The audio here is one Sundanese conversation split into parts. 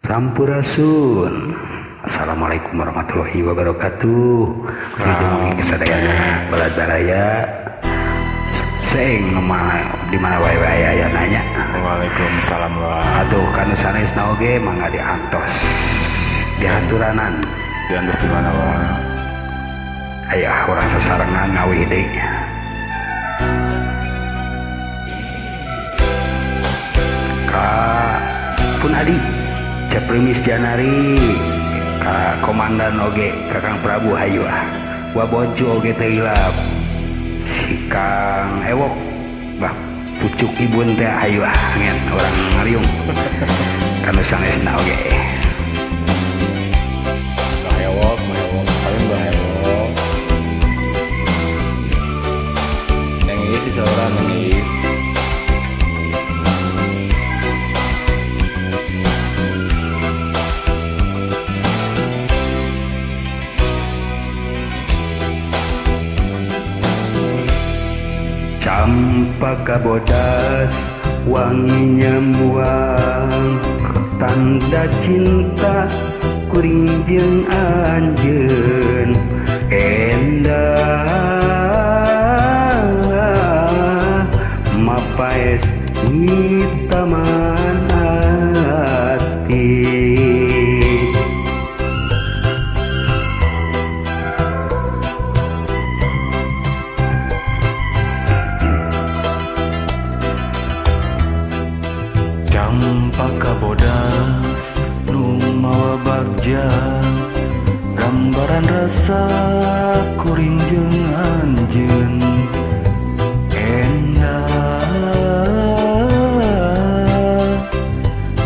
Sampurasun. Assalamualaikum warahmatullahi wabarakatuh. Kudu kesadayana balad baraya. Seeng di mana wae aya nanya. Waalaikumsalam wa. Aduh kanu sanesna oge mangga diantos. Dihaturanan. Diantos di mana wa? Aya urang sasarengan ngawi deui. Pun adi Ceprimis Janari ka Komandan oge Kakang Prabu hayu waboju oge teilap si Kang Ewok bah pucuk ibun teh hayu ngen orang ngariung kanu sanesna oge Bahewok paling bahewok nangis si seorang nangis Campaka bodas wanginya muang tanda cinta kuring jeung anjeun endah mapaes di taman hati. Campaka bodas nu mawa bagja gambaran rasa kuring jeung anjeun endah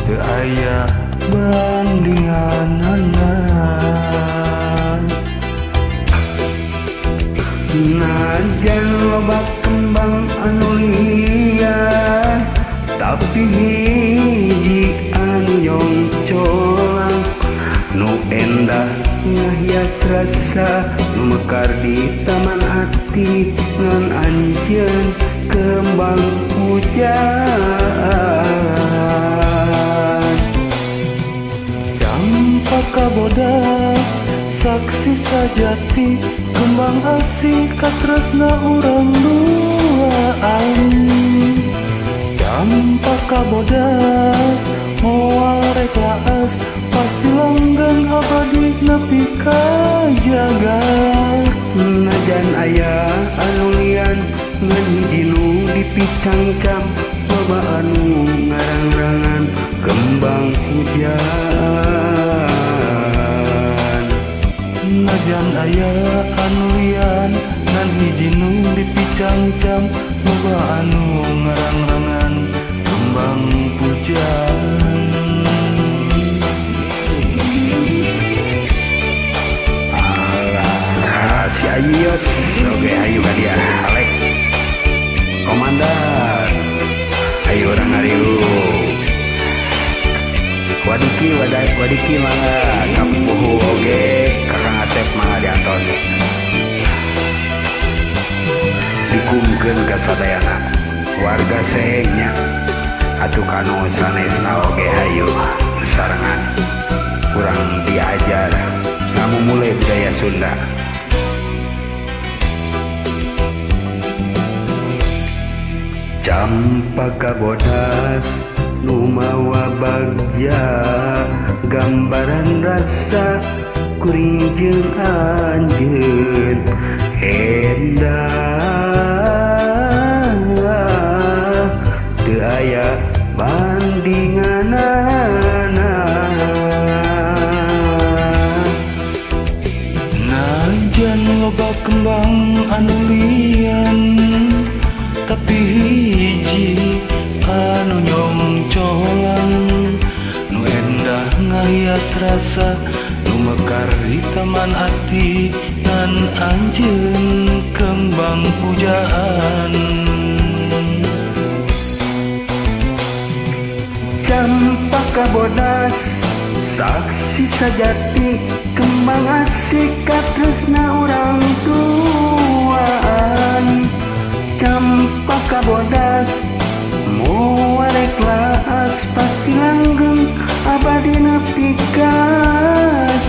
teu aya bandinganna Najan loba kembang anu liar tapi hiji anu nyongcolang nu endah ngahias rasa nu mekar di taman hati ngan anjeun kembang hujan. Campaka bodas saksi sajati kembang asih katresna urang duaan. Campaka bodas moal rek laas pasti langgeng abadi nepi ka jagat. Najan aya anu lian ngan hiji nu dipicangcam loba anu ngarang-rangan kembang hujan. Najan aya anu lian ngan hiji nu dipicangcam loba anu ngarang-rangan kembang pujan. Si Ayos oke ayu ka dia Alek Komandan ayu orang ngariung wadiki mangga ngapuhu oge Kakang Asep mangga diantos dikumkeun ka sadayana warga sehnya atuh kanu sanesna oge hayu sarengan kurang diajar ngamumule budaya Sunda. Campaka bodas nu mawa bagja gambaran rasa kuring jeung anjeun endah teu aya bandinganna. Najan loba kembang anu lian tapi hiji anu nyongcolang nu endah ngahias rasa nu mekar di taman hati ngan anjeun kembang pujaan. Campaka bodas saksi sajati kembang asih katresna urang duaan. Campaka bodas moal rek laas pasti langgeng abadi nepi ka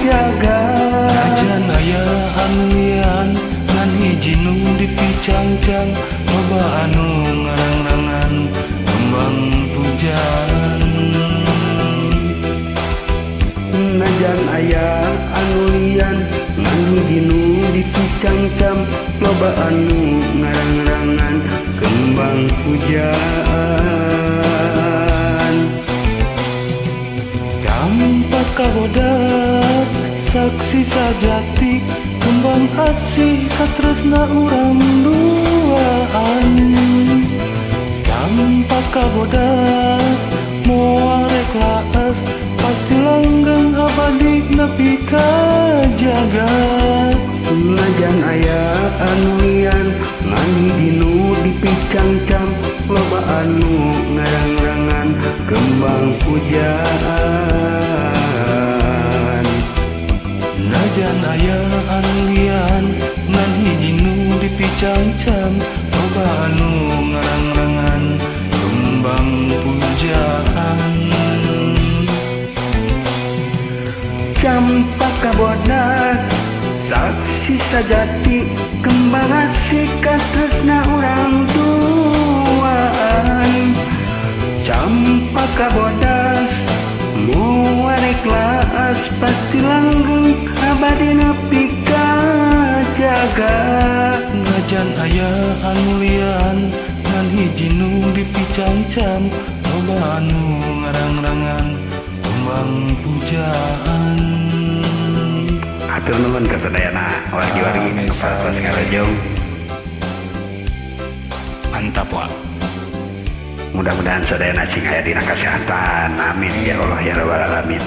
jagat. Najan aya anu lian ngan hiji nu dipicangcang, loba anu ngarang-rangan kembang pujaan. Najan aya anu lian ngan hiji nu dipicangcang, loba anu ngarang-rangan kembang pujaan. Campaka bodas saksi sajati, kembang asih katresna urang duaan. Campaka bodas moal rek laas, pasti langgeng abadi nepi ka jagat. Najan aya anu lian ngan hiji nu dipicangcang, loba anu ngarang-rangan kembang pujaan. Najan aya anu lian ngan hiji nu dipicangcang, loba anu ngarang-rangan kembang pujaan. Campaka bodas saksi sajati, kembang asih katresna urang duaan. Campaka bodas moal rek laas, pasti langgeng abadi nepi ka jagat. Najan aya anu lian ngan hiji nu dipicangcang, loba anu ngarang-rangan kembang pujaan. Atur nuhun kasadayana wargi-wargi kepatos ngarejong. Mantap wa. Mudah-mudahan sadayana sing aya dina kasehatan. Amin ya Allah ya rabbal alamin.